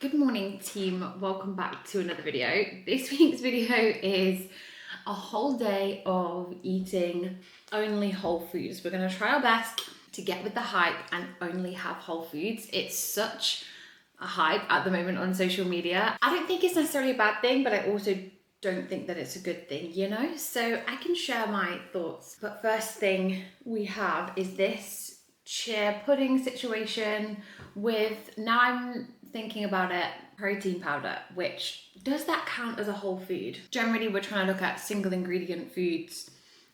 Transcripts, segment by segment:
Good morning team, welcome back to another video. This week's video is a whole day of eating only whole foods. We're going to try our best to get with the hype and only have whole foods. It's such a hype at the moment on social media. I don't think it's necessarily a bad thing, but I also don't think that it's a good thing, you know? So I can share my thoughts. But first thing we have is this chia pudding situation with, now I'm thinking about it, protein powder, which does that count as a whole food? Generally, we're trying to look at single ingredient foods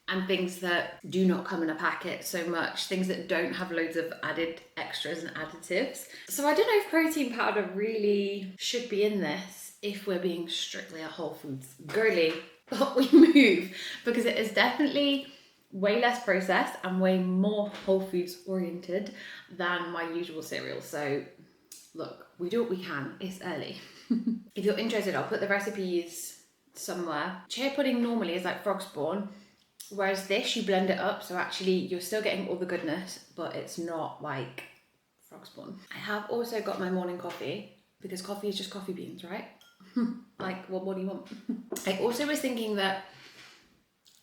and things that do not come in a packet so much, things that don't have loads of added extras and additives. So I don't know if protein powder really should be in this if we're being strictly a whole foods girly, but we move because it is definitely way less processed and way more whole foods oriented than my usual cereal. So look, we do what we can. It's early. If you're interested, I'll put the recipes somewhere. Chia pudding normally is like frog spawn, whereas this, you blend it up. So actually you're still getting all the goodness, but it's not like frog spawn. I have also got my morning coffee because coffee is just coffee beans, right? Like, what do you want? I also was thinking that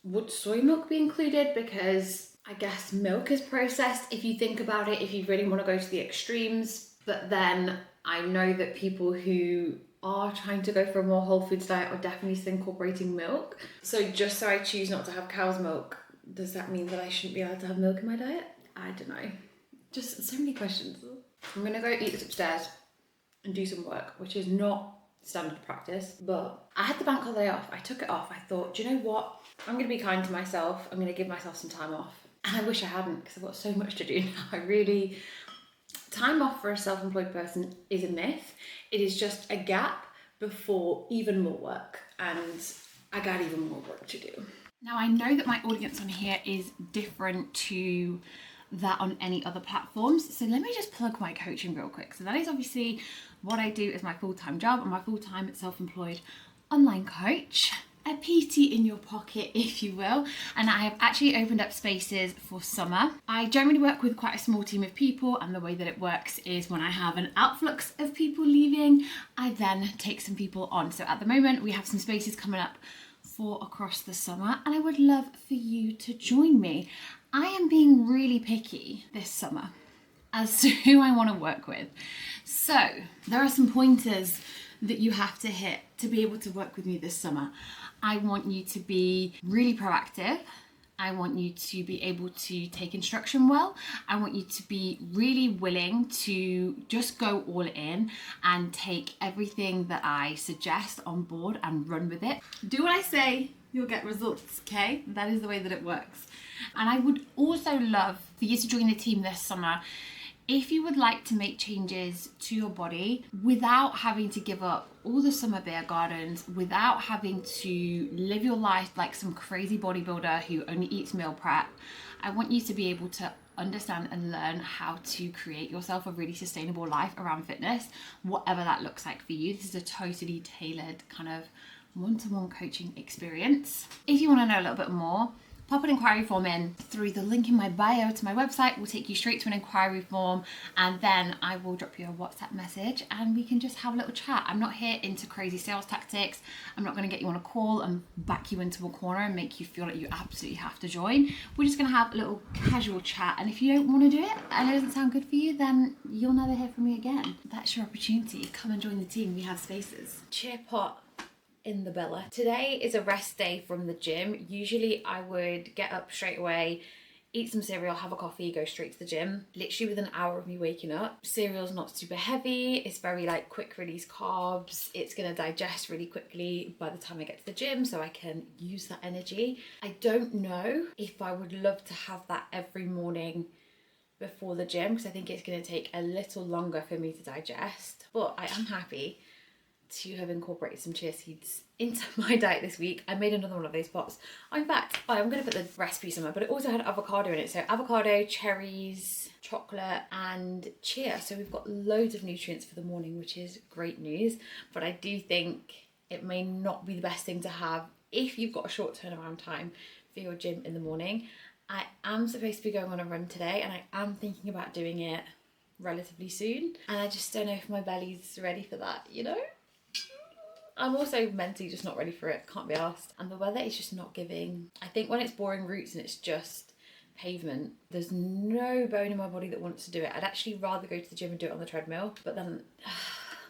would soy milk be included? Because I guess milk is processed if you think about it, if you really want to go to the extremes. But then I know that people who are trying to go for a more whole foods diet are definitely still incorporating milk. So just so I choose not to have cow's milk, does that mean that I shouldn't be allowed to have milk in my diet? I don't know. Just so many questions. I'm gonna go eat this upstairs and do some work, which is not standard practice, but I had the bank holiday off. I took it off. I thought, do you know what? I'm gonna be kind to myself. I'm gonna give myself some time off. And I wish I hadn't, because I've got so much to do now. Time off for a self-employed person is a myth. It is just a gap before even more work, and I got even more work to do. Now I know that my audience on here is different to that on any other platforms, so let me just plug my coaching real quick. So that is obviously what I do as my full-time job. I'm my full-time self-employed online coach, a PT in your pocket, if you will. And I have actually opened up spaces for summer. I generally work with quite a small team of people, and the way that it works is when I have an outflux of people leaving, I then take some people on. So at the moment we have some spaces coming up for across the summer, and I would love for you to join me. I am being really picky this summer as to who I want to work with. So there are some pointers that you have to hit to be able to work with me this summer. I want you to be really proactive. I want you to be able to take instruction well. I want you to be really willing to just go all in and take everything that I suggest on board and run with it. Do what I say, you'll get results, okay? That is the way that it works. And I would also love for you to join the team this summer if you would like to make changes to your body without having to give up all the summer beer gardens, without having to live your life like some crazy bodybuilder who only eats meal prep. I want you to be able to understand and learn how to create yourself a really sustainable life around fitness, whatever that looks like for you. This is a totally tailored kind of one-to-one coaching experience. If you want to know a little bit more, pop an inquiry form in through the link in my bio to my website. Will take you straight to an inquiry form, and then I will drop you a WhatsApp message and we can just have a little chat. I'm not here into crazy sales tactics. I'm not going to get you on a call and back you into a corner and make you feel like you absolutely have to join. We're just going to have a little casual chat, and if you don't want to do it and it doesn't sound good for you, then you'll never hear from me again. That's your opportunity. Come and join the team. We have spaces. Cheer pot in the belly. Today is a rest day from the gym. Usually I would get up straight away, eat some cereal, have a coffee, go straight to the gym. Literally within an hour of me waking up. Cereal's not super heavy. It's very like quick release carbs. It's gonna digest really quickly by the time I get to the gym, so I can use that energy. I don't know if I would love to have that every morning before the gym, because I think it's gonna take a little longer for me to digest, but I am happy to have incorporated some chia seeds into my diet this week. I made another one of those pots. In fact, I'm going to put the recipe somewhere, but it also had avocado in it. So avocado, cherries, chocolate and chia. So we've got loads of nutrients for the morning, which is great news. But I do think it may not be the best thing to have if you've got a short turnaround time for your gym in the morning. I am supposed to be going on a run today, and I am thinking about doing it relatively soon. And I just don't know if my belly's ready for that, you know? I'm also mentally just not ready for it, can't be asked. And the weather is just not giving. I think when it's boring routes and it's just pavement, there's no bone in my body that wants to do it. I'd actually rather go to the gym and do it on the treadmill, but then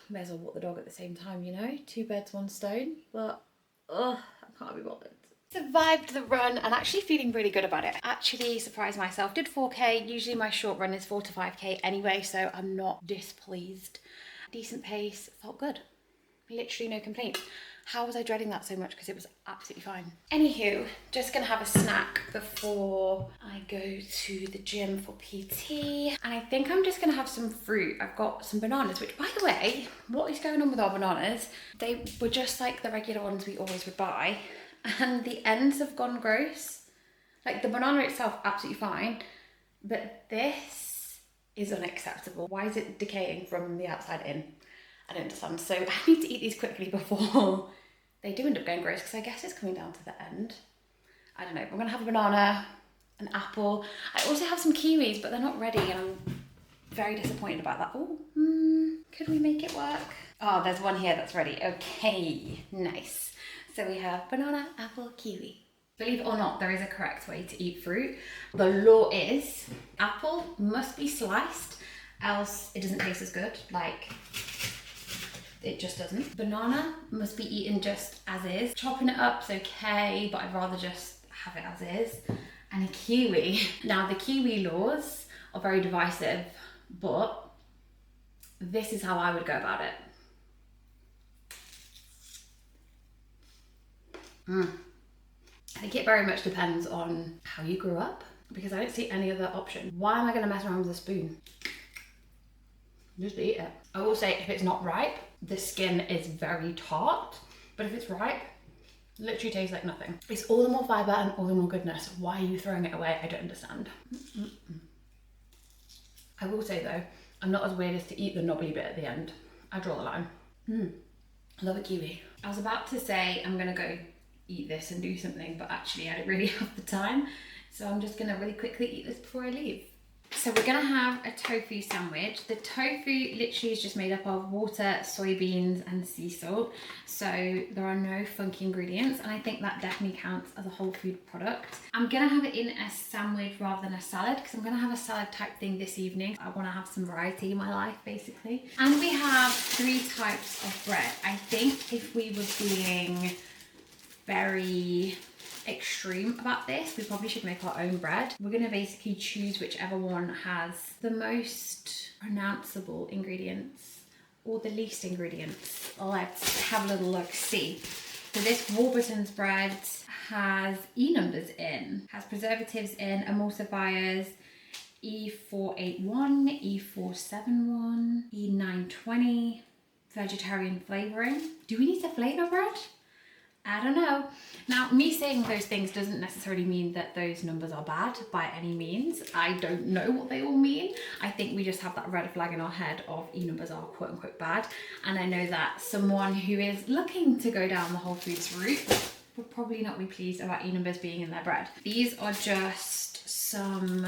may as well walk the dog at the same time, you know? 2 birds, 1 stone. But, I can't be bothered. Survived the run and actually feeling really good about it. Actually surprised myself. Did 4K. Usually my short run is 4 to 5K anyway, so I'm not displeased. Decent pace, felt good. Literally no complaints. How was I dreading that so much? Because it was absolutely fine. Anywho, just gonna have a snack before I go to the gym for PT. And I think I'm just gonna have some fruit. I've got some bananas, which by the way, what is going on with our bananas? They were just like the regular ones we always would buy. And the ends have gone gross. Like the banana itself, absolutely fine. But this is unacceptable. Why is it decaying from the outside in? I don't understand. So I need to eat these quickly before they do end up going gross, because I guess it's coming down to the end. I don't know. I'm gonna have a banana, an apple. I also have some kiwis, but they're not ready and I'm very disappointed about that. Oh, could we make it work? Oh, there's one here that's ready. Okay, nice. So we have banana, apple, kiwi. Believe it or not, there is a correct way to eat fruit. The law is apple must be sliced, else it doesn't taste as good. Like, it just doesn't. Banana must be eaten just as is. Chopping it up's okay, but I'd rather just have it as is. And a kiwi. Now the kiwi laws are very divisive, but this is how I would go about it. I think it very much depends on how you grew up, because I don't see any other option. Why am I gonna mess around with a spoon? Just eat it. I will say, if it's not ripe, the skin is very tart, but if it's ripe, literally tastes like nothing. It's all the more fibre and all the more goodness. Why are you throwing it away? I don't understand. I will say though, I'm not as weird as to eat the knobbly bit at the end. I draw the line. I love a kiwi. I was about to say I'm gonna go eat this and do something, but actually I don't really have the time. So I'm just gonna really quickly eat this before I leave. So we're gonna have a tofu sandwich. The tofu literally is just made up of water, soybeans and sea salt. So there are no funky ingredients, and I think that definitely counts as a whole food product. I'm gonna have it in a sandwich rather than a salad, because I'm gonna have a salad type thing this evening. I wanna have some variety in my life basically. And we have 3 types of bread. I think if we were being very extreme about this, we probably should make our own bread. We're gonna basically choose whichever one has the most pronounceable ingredients or the least ingredients. Let's have a little look, see. So this Warburton's bread has E numbers in, has preservatives in, emulsifiers, E481, E471, E920, vegetarian flavouring. Do we need to flavour bread? I don't know. Now, me saying those things doesn't necessarily mean that those numbers are bad by any means. I don't know what they all mean. I think we just have that red flag in our head of E numbers are quote unquote bad. And I know that someone who is looking to go down the whole foods route would probably not be pleased about E numbers being in their bread. These are just some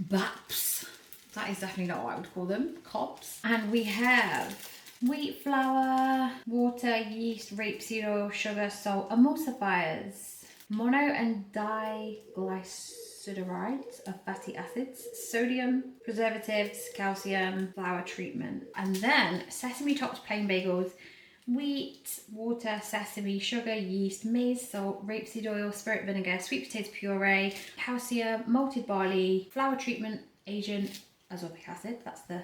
BAPs. That is definitely not what I would call them. Cobs. And we have wheat flour, water, yeast, rapeseed oil, sugar, salt, emulsifiers, mono and diglycerides of fatty acids, sodium, preservatives, calcium, flour treatment, and then sesame topped plain bagels, wheat, water, sesame, sugar, yeast, maize, salt, rapeseed oil, spirit vinegar, sweet potato puree, calcium, malted barley, flour treatment agent, ascorbic acid, that's the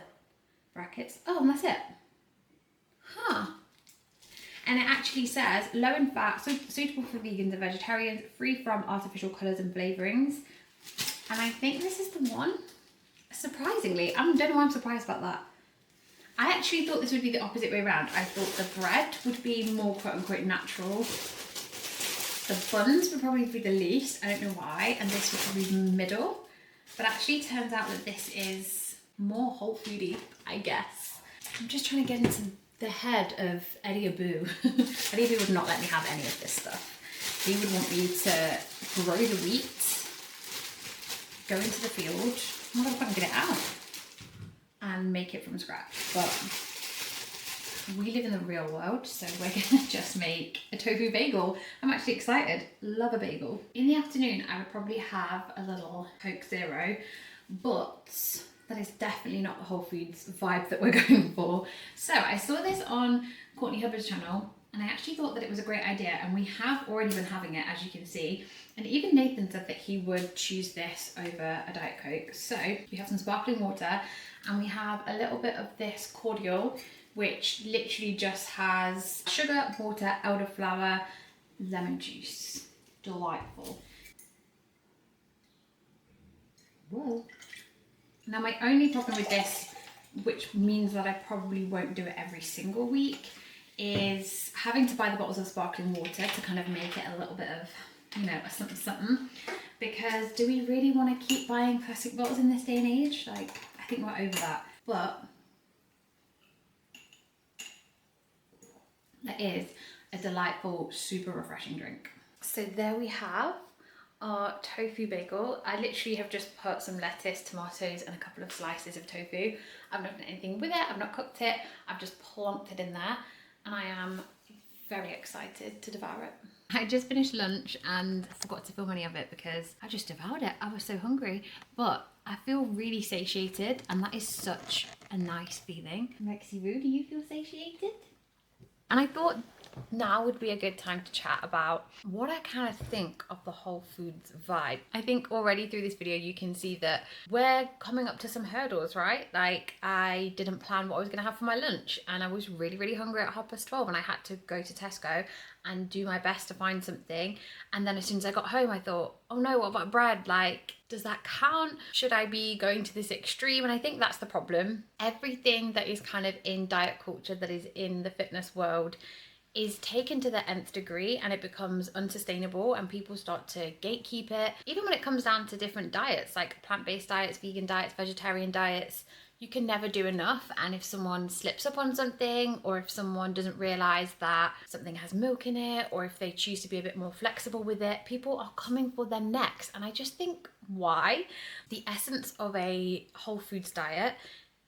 brackets. Oh, and that's it. Huh. And it actually says low in fat, suitable for vegans and vegetarians, free from artificial colours and flavourings. And I think this is the one. Surprisingly, I don't know why I'm surprised about that. I actually thought this would be the opposite way around. I thought the bread would be more quote unquote natural. The buns would probably be the least, I don't know why, and this would probably be middle. But actually it turns out that this is more whole foody, I guess. I'm just trying to get into the head of Eddie Abu. Eddie Abu would not let me have any of this stuff. He would want me to grow the wheat, go into the field. I'm not going to get it out. and make it from scratch. But we live in the real world, so we're gonna just make a tofu bagel. I'm actually excited, love a bagel. In the afternoon, I would probably have a little Coke Zero, but that is definitely not the Whole Foods vibe that we're going for. So I saw this on Courtney Hubbard's channel, and I actually thought that it was a great idea, and we have already been having it, as you can see. And even Nathan said that he would choose this over a Diet Coke. So we have some sparkling water, and we have a little bit of this cordial, which literally just has sugar, water, elderflower, lemon juice. Delightful. Whoa. Now my only problem with this, which means that I probably won't do it every single week, is having to buy the bottles of sparkling water to kind of make it a little bit of, you know, a something something. Because do we really want to keep buying plastic bottles in this day and age? Like, I think we're over that. But that is a delightful, super refreshing drink. So there we have our tofu bagel. I literally have just put some lettuce, tomatoes, and a couple of slices of tofu. I've not done anything with it, I've not cooked it, I've just plonked it in there, and I am very excited to devour it. I just finished lunch and forgot to film any of it because I just devoured it. I was so hungry, but I feel really satiated, and that is such a nice feeling. Rexy Roo, do you feel satiated? And I thought now would be a good time to chat about what I kind of think of the Whole Foods vibe. I think already through this video you can see that we're coming up to some hurdles, right? Like, I didn't plan what I was going to have for my lunch, and I was really, really hungry at 12:30, and I had to go to Tesco and do my best to find something. And then as soon as I got home, I thought, oh no, what about bread? Like, does that count? Should I be going to this extreme? And I think that's the problem. Everything that is kind of in diet culture, that is in the fitness world, is taken to the nth degree, and it becomes unsustainable, and people start to gatekeep it. Even when it comes down to different diets, like plant-based diets, vegan diets, vegetarian diets, you can never do enough. And if someone slips up on something, or if someone doesn't realize that something has milk in it, or if they choose to be a bit more flexible with it, people are coming for their necks. And I just think, why? The essence of a whole foods diet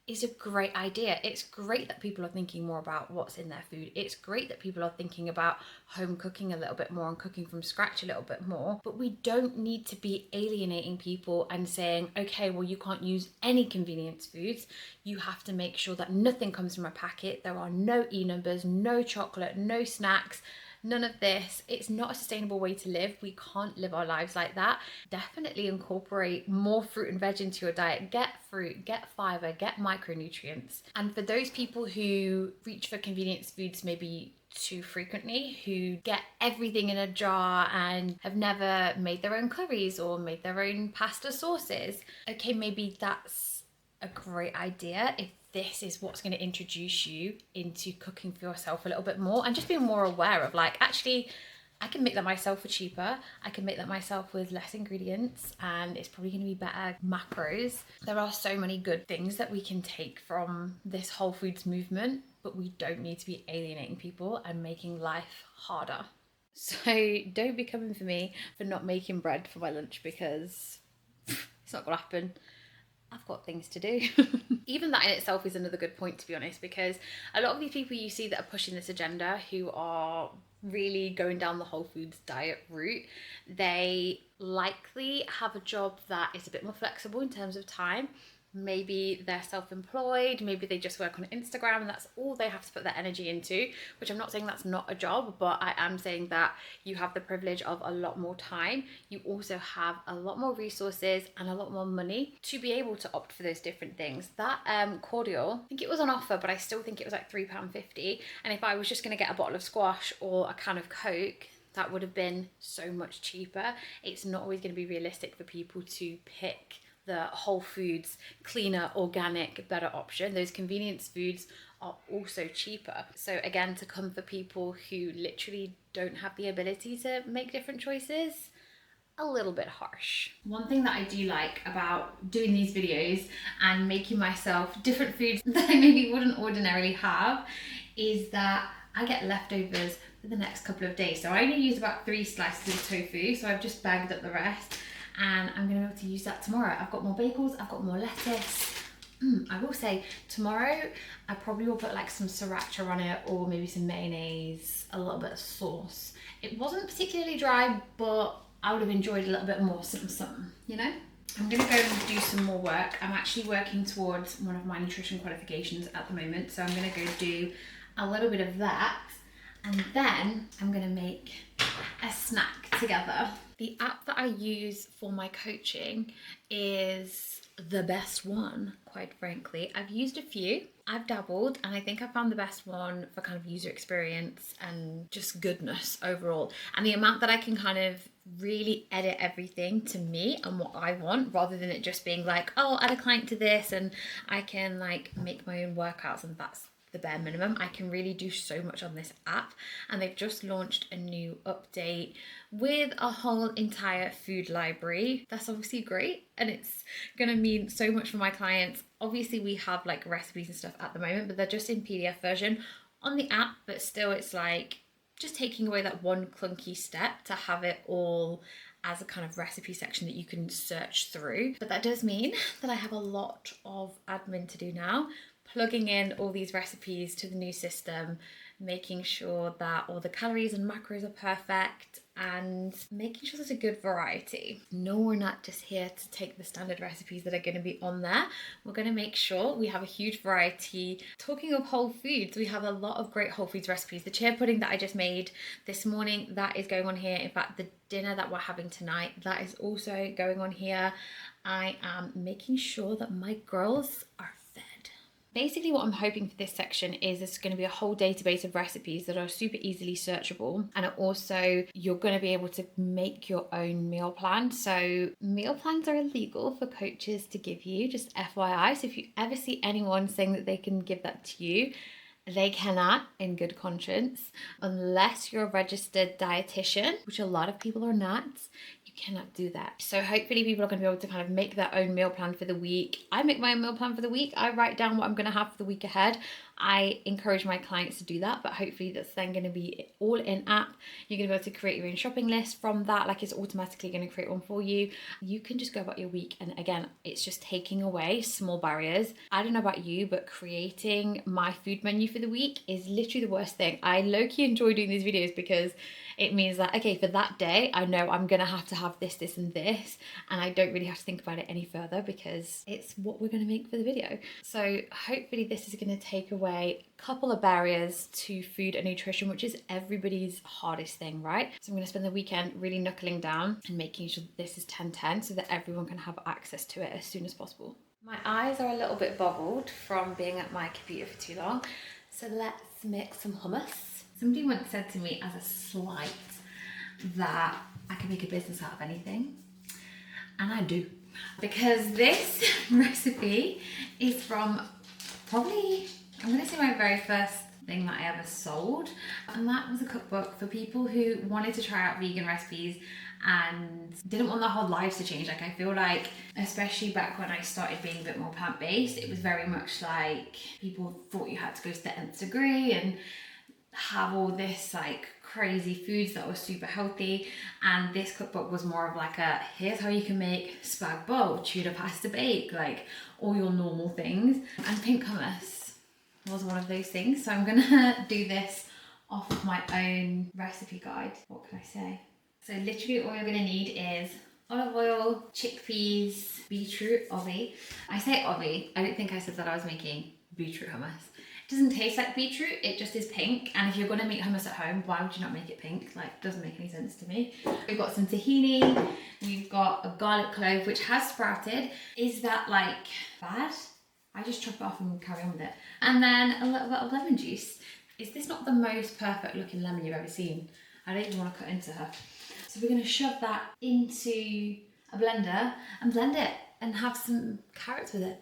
is a great idea. It's great that people are thinking more about what's in their food. It's great that people are thinking about home cooking a little bit more and cooking from scratch a little bit more. But we don't need to be alienating people and saying, okay, well, you can't use any convenience foods. You have to make sure that nothing comes from a packet. There are no e-numbers, no chocolate, no snacks, none of this. It's not a sustainable way to live. We can't live our lives like that. Definitely incorporate more fruit and veg into your diet. Get fruit, get fiber, get micronutrients. And for those people who reach for convenience foods maybe too frequently, who get everything in a jar and have never made their own curries or made their own pasta sauces, okay, maybe that's a great idea if this is what's going to introduce you into cooking for yourself a little bit more, and just being more aware of, like, actually, I can make that myself for cheaper. I can make that myself with less ingredients, and it's probably going to be better macros. There are so many good things that we can take from this whole foods movement, but we don't need to be alienating people and making life harder. So don't be coming for me for not making bread for my lunch, because it's not going to happen. I've got things to do. Even that in itself is another good point, to be honest, because a lot of these people you see that are pushing this agenda, who are really going down the whole foods diet route, they likely have a job that is a bit more flexible in terms of time. Maybe they're self-employed, maybe they just work on Instagram and that's all they have to put their energy into, which I'm not saying that's not a job, but I am saying that you have the privilege of a lot more time. You also have a lot more resources and a lot more money to be able to opt for those different things. That cordial, I think it was on offer, but I still think it was like £3.50. And if I was just gonna get a bottle of squash or a can of Coke, that would have been so much cheaper. It's not always gonna be realistic for people to pick the whole foods, cleaner, organic, better option. Those convenience foods are also cheaper. So again, to come for people who literally don't have the ability to make different choices, a little bit harsh. One thing that I do like about doing these videos and making myself different foods that I maybe wouldn't ordinarily have is that I get leftovers for the next couple of days. So I only use about 3 slices of tofu, so I've just bagged up the rest, and I'm gonna be able to use that tomorrow. I've got more bagels, I've got more lettuce. I will say tomorrow I probably will put like some sriracha on it, or maybe some mayonnaise, a little bit of sauce. It wasn't particularly dry, but I would have enjoyed a little bit more something, you know? I'm gonna go and do some more work. I'm actually working towards one of my nutrition qualifications at the moment, so I'm gonna go do a little bit of that, and then I'm gonna make a snack together. The app that I use for my coaching is the best one, quite frankly. I've used a few, I've dabbled, and I think I found the best one for kind of user experience and just goodness overall. And the amount that I can kind of really edit everything to me and what I want, rather than it just being like, oh, add a client to this and I can like make my own workouts and that's the bare minimum. I can really do so much on this app, and they've just launched a new update with a whole entire food library. That's obviously great, and it's gonna mean so much for my clients. Obviously we have like recipes and stuff at the moment, but they're just in PDF version on the app, but still it's like just taking away that one clunky step to have it all as a kind of recipe section that you can search through. But that does mean that I have a lot of admin to do now, plugging in all these recipes to the new system, making sure that all the calories and macros are perfect, and making sure there's a good variety. No, we're not just here to take the standard recipes that are going to be on there. We're going to make sure we have a huge variety. Talking of whole foods, we have a lot of great whole foods recipes. The chia pudding that I just made this morning, that is going on here. In fact, the dinner that we're having tonight, that is also going on here. I am making sure that my girls are fed. Basically what I'm hoping for this section is it's going to be a whole database of recipes that are super easily searchable, and also you're going to be able to make your own meal plan. So meal plans are illegal for coaches to give you, just FYI. So if you ever see anyone saying that they can give that to you, they cannot in good conscience, unless you're a registered dietitian, which a lot of people are not. Cannot do that. So hopefully people are going to be able to kind of make their own meal plan for the week. I make my own meal plan for the week. I write down what I'm going to have for the week ahead. I encourage my clients to do that, but hopefully that's then going to be all in app. You're going to be able to create your own shopping list from that, like it's automatically going to create one for you. You can just go about your week, and again, it's just taking away small barriers. I don't know about you, but creating my food menu for the week is literally the worst thing. I low-key enjoy doing these videos because it means that, okay, for that day, I know I'm going to have this, this, and this, and I don't really have to think about it any further because it's what we're going to make for the video. So hopefully this is going to take away a couple of barriers to food and nutrition, which is everybody's hardest thing, right? So I'm going to spend the weekend really knuckling down and making sure that this is 10/10 so that everyone can have access to it as soon as possible. My eyes are a little bit boggled from being at my computer for too long, so let's make some hummus. Somebody once said to me as a slight that I can make a business out of anything, and I do, because this recipe is from probably, I'm going to say, my very first thing that I ever sold, and that was a cookbook for people who wanted to try out vegan recipes and didn't want their whole lives to change. Like, I feel like, especially back when I started being a bit more plant-based, it was very much like people thought you had to go to the nth degree and have all this like crazy foods that were super healthy, and this cookbook was more of like a, here's how you can make spag bowl, tuna pasta bake, like all your normal things. And pink hummus was one of those things, so I'm gonna do this off of my own recipe guide. What can I say? So literally all you're gonna need is olive oil, chickpeas, beetroot, ovie. I say ovie, I don't think I said that I was making beetroot hummus. It doesn't taste like beetroot, it just is pink. And if you're gonna make hummus at home, why would you not make it pink? Like, it doesn't make any sense to me. We've got some tahini, we've got a garlic clove, which has sprouted. Is that like bad? I just chop it off and carry on with it. And then a little bit of lemon juice. Is this not the most perfect looking lemon you've ever seen? I don't even want to cut into her. So we're gonna shove that into a blender and blend it and have some carrots with it.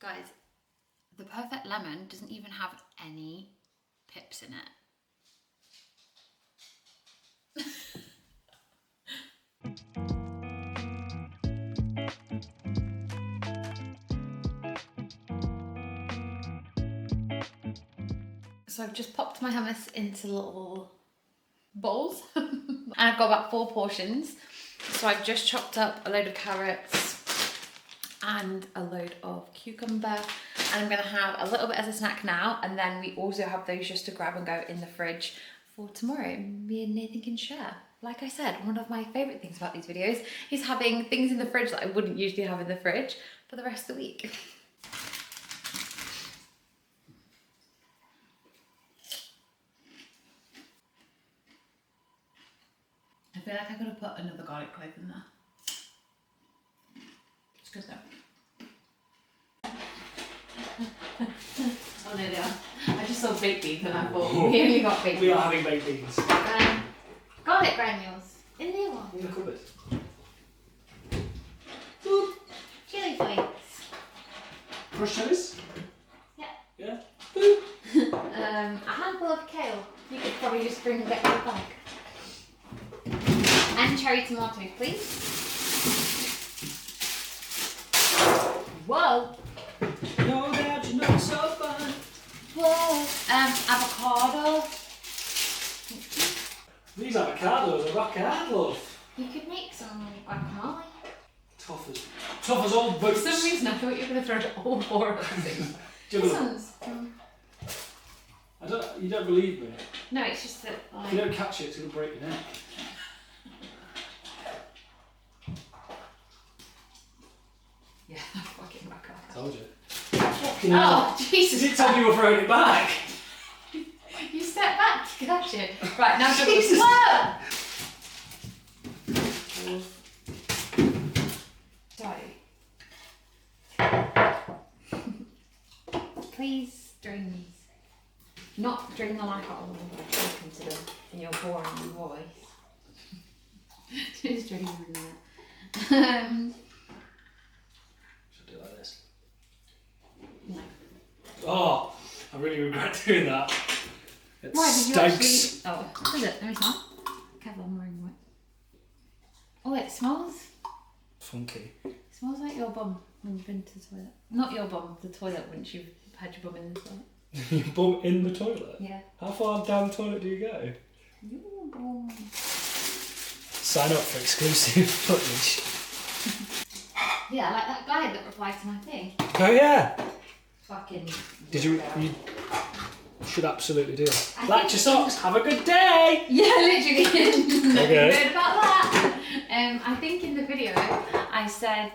Guys, the perfect lemon doesn't even have any pips in it. So I've just popped my hummus into little bowls and I've got about 4 portions. So I've just chopped up a load of carrots and a load of cucumber, and I'm gonna have a little bit as a snack now, and then we also have those just to grab and go in the fridge for tomorrow. Me and Nathan can share. Like I said, one of my favourite things about these videos is having things in the fridge that I wouldn't usually have in the fridge for the rest of the week. I feel like I'm gonna put another garlic clove in there. It's good though. Oh no, they are. I just saw baked beans and I thought we only got baked beans. We are having baked beans. Garlic granules. In the one. In the cupboard. Boop. Chili flakes. Crushed chilies? Yeah. Yeah. Boop. A handful of kale. You could probably just bring a bit of the bag. And cherry tomatoes, please. Whoa. No doubt you know it's so fun. Whoa. Avocado. These avocados are rock hard, love. You could make some guacamole. Tough as old boots. For some reason I thought you were going to throw all 4 of things. This one's... You don't believe me. No, it's just that like... If you don't catch it, it's going to break your neck. Yeah, fucking back off. Told you. Oh, Jesus. Did it tell you were throwing it back? You step back to catch it. Right, now Jesus. Whoa! So, please drain these. Not drain them like hot water, but talking to them in your boring voice. Just drain them in there. Should I do it like this? No. Oh, I really regret doing that. It Why did you stinks. actually... Oh, is it? Let me smell. Careful, I'm wearing white. Oh, it smells... Funky. It smells like your bum when you've been to the toilet. Not your bum, the toilet once you've had your bum in the toilet. Your bum in the toilet? Yeah. How far down the toilet do you go? Your bum. Sign up for exclusive footage. Yeah, like that guy that replied to my thing. Oh yeah. Fucking... Did you should absolutely do it. Like your socks. Have a good day. Yeah, literally. Okay. Heard about that. I think in the video I said,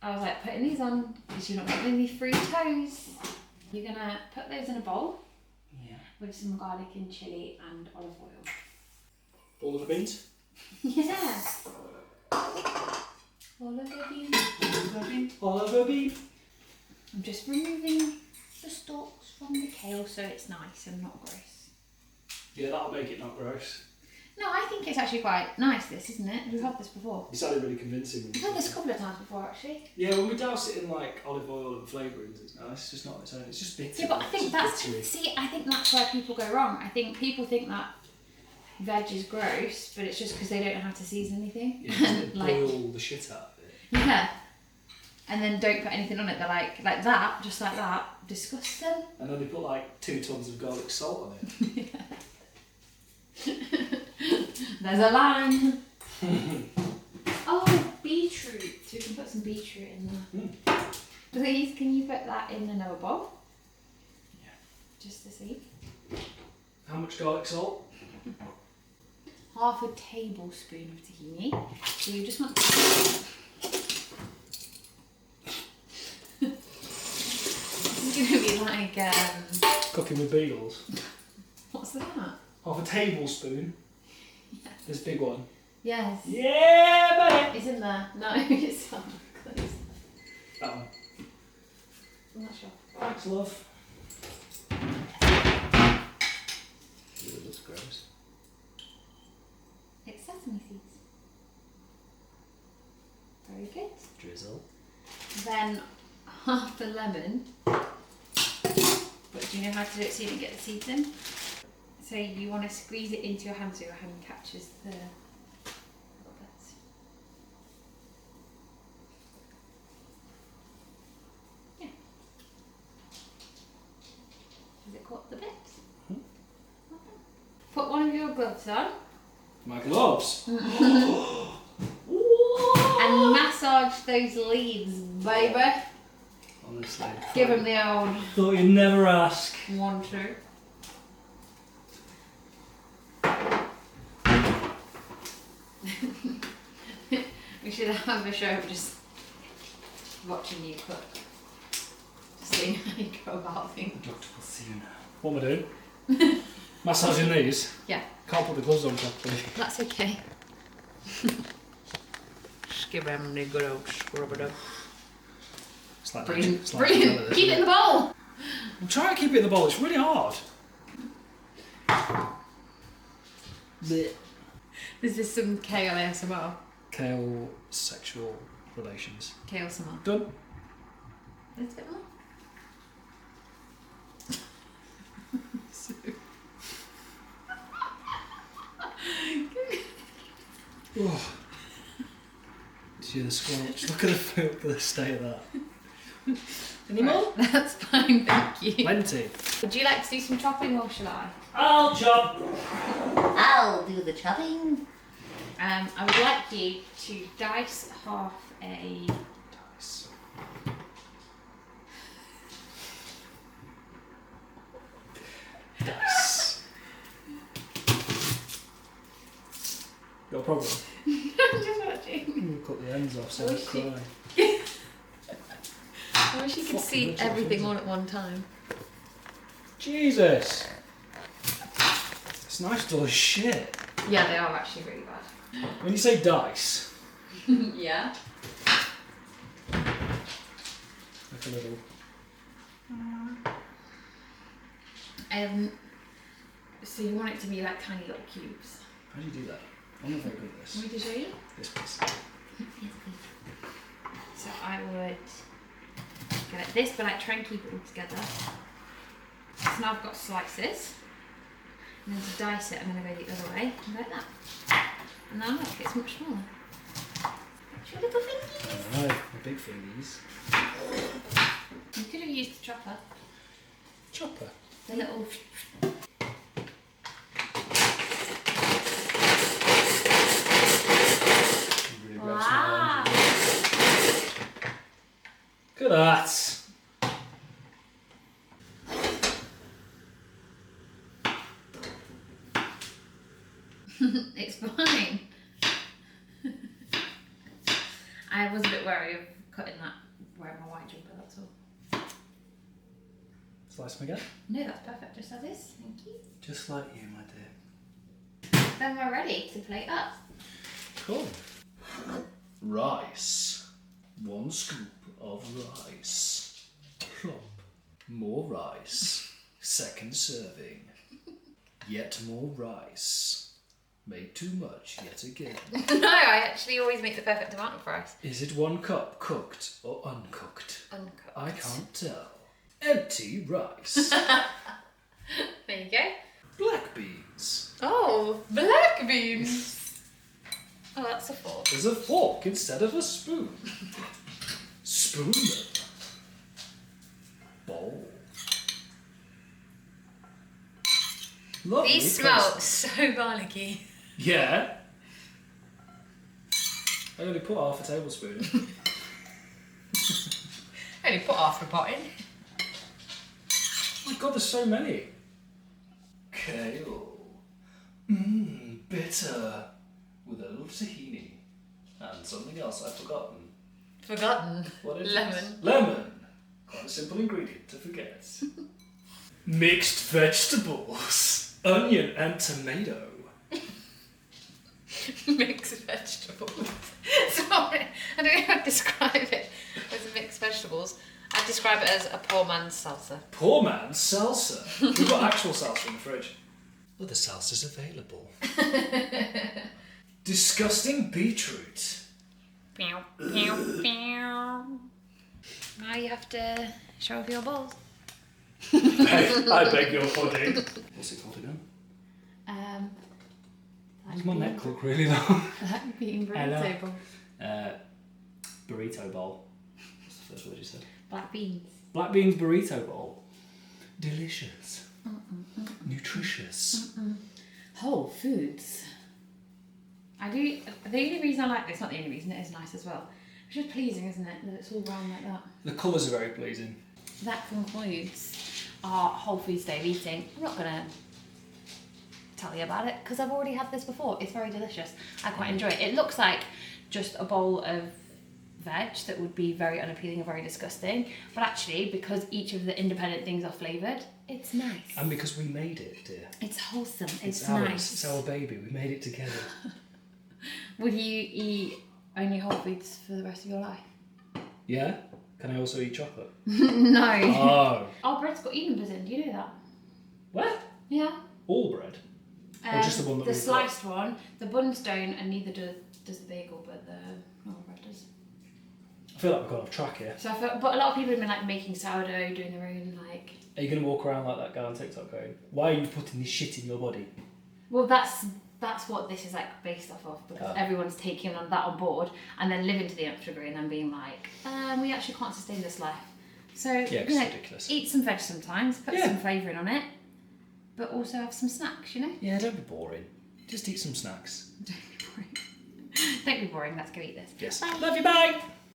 I was like putting these on because you're not getting any free toes. You're gonna put those in a bowl. Yeah. With some garlic and chilli and olive oil. All of the beans? Yeah. Olive bean. Olive bean. I'm just removing the stalks from the kale so it's nice and not gross. Yeah, that'll make it not gross. No, I think it's actually quite nice, this, isn't it? We've had this before. You sounded really convincing. We've had this a couple of times before, actually. Yeah, when we douse it in like olive oil and flavourings, it's nice. It's just not on its own. It's just bitter. Yeah, but I think that's... bittery. See, I think that's where people go wrong. I think people think that veg is gross, but it's just because they don't know how to season anything. Yeah, just like, boil the shit out of it. yeah. And then don't put anything on it. They're like that, just like that. Disgusting. And then they put like 2 tons of garlic salt on it. There's a line. Oh, beetroot. So we can put some beetroot in there. Please, can you put that in another bowl? Yeah. Just to see. How much garlic salt? Half a tablespoon of tahini. So you just want to... This is going to be like... Cooking with beagles. What's that? Half a tablespoon. Yeah. This big one. Yes. Yeah, buddy. It's in there. No, it's not close. That one. I'm not sure. Thanks, love. It looks gross. It's sesame seeds. Very good. Drizzle. Then half a lemon. But do you know how to do it so you don't get the seeds in? So you want to squeeze it into your hand so your hand catches the little bits. Yeah. Has it caught the bits? Hmm? gloves on. My gloves. And massage those leaves, baby. Honestly. Give them the old Thought you'd never ask. 1, 2. We should have a show of just watching you cook. Just seeing how you go about things. Doctor will see you now. What am I doing? Massaging these? Yeah. Can't put the gloves on properly. That's okay. Just give them the good old scrub it up. It's like Brilliant. it's like Brilliant. together, Keep it isn't in the bowl. I'm trying to keep it in the bowl. It's really hard. This is some kale ASMR. Kale sexual relations. Kale ASMR. Done. A little bit more. Oh. See the squelch. Look at the state of that. Any more? That's fine, thank you. Plenty. Would you like to do some chopping or shall I? I'll chop. I'll do the chopping. I would like you to dice half a... Dice. Dice. Got a problem? I'm just watching. We'll cut the ends off so I wish you- cry. I wish you could Fucking see looks like everything fun. all at one time. Jesus. It's nice dull as shit. Yeah, they are actually really bad. When you say dice, Yeah. like a little. So you want it to be like tiny little cubes. How do you do that? I'm not very good at this. Want me to show you? This piece. So I would go like this, but I try and keep it all together. So now I've got slices. And then to dice it, I'm going to go the other way, like that. And now look, it's much smaller. Watch your little fingies. Alright, my big fingies. You could have used the chopper. Chopper. The little... Really Wow. Look at that. It's fine. I was a bit wary of cutting that wearing my white jumper, that's all. Slice them again. No, that's perfect, just as is. Thank you. Just like you, my dear. Then we're ready to plate up. Cool. Rice. 1 scoop of rice. Plop. More rice. 2nd serving. Yet more rice. Made too much yet again. No, I actually always make the perfect amount of rice. Is it 1 cup cooked or uncooked? Uncooked. I can't tell. Empty rice. There you go. Black beans. Oh, black beans. Oh, that's a fork. There's a fork instead of a spoon. Spoon them. Bowl. Lovely These smell crisp. so garlicky. Yeah. I only put half a tablespoon in. Only put half a pot in. Oh my god, there's so many. Kale. Bitter. With a little tahini. And something else I've forgotten. Forgotten. What is Lemon. it? Lemon. Quite a simple ingredient to forget. Mixed vegetables. Onion and tomato. Mixed vegetables. Sorry, I don't know how to describe it as mixed vegetables. I'd describe it as a poor man's salsa. Poor man's salsa. We've got actual salsa in the fridge. Other salsas available. Disgusting beetroot. Pew, pew, pew. Now you have to show off your balls. I beg your pardon. What's it called again? Does my neck look really long? Black bean Hello. burrito bowl. Burrito bowl. What's the first word you said? Black beans. Black beans burrito bowl. Delicious. Nutritious. Whole Foods. I do. The only reason I like this, not the only reason, it is nice as well. It's just pleasing, isn't it, that it's all round like that. The colours are very pleasing. That concludes our Whole Foods day of eating. I'm not gonna tell you about it because I've already had this before. It's very delicious. I quite enjoy it. It looks like just a bowl of veg that would be very unappealing and very disgusting, but actually because each of the independent things are flavoured, it's nice. And because we made it, dear. It's wholesome. It's ours. nice. It's our baby. We made it together. Would you eat only Whole Foods for the rest of your life? Yeah? Can I also eat chocolate? No. Oh. Our bread's got Eden's in. Do you know that? What? Yeah. All bread? Or just the one that the we've sliced one. The buns don't, and neither does the bagel, but the normal bread does. I feel like we've gone off track here. So but a lot of people have been like making sourdough, doing their own like. Are you going to walk around like that guy on TikTok going, why are you putting this shit in your body? Well, that's what this is like based off of, because everyone's taking on that on board and then living to the nth degree and then being like, we actually can't sustain this life. So Yeah, it's ridiculous. Eat some veg sometimes, put some flavouring on it, but also have some snacks, you know? Yeah, don't be boring. Just eat some snacks. Don't be boring. Don't be boring, let's go eat this. Yes. Bye. Love you, bye!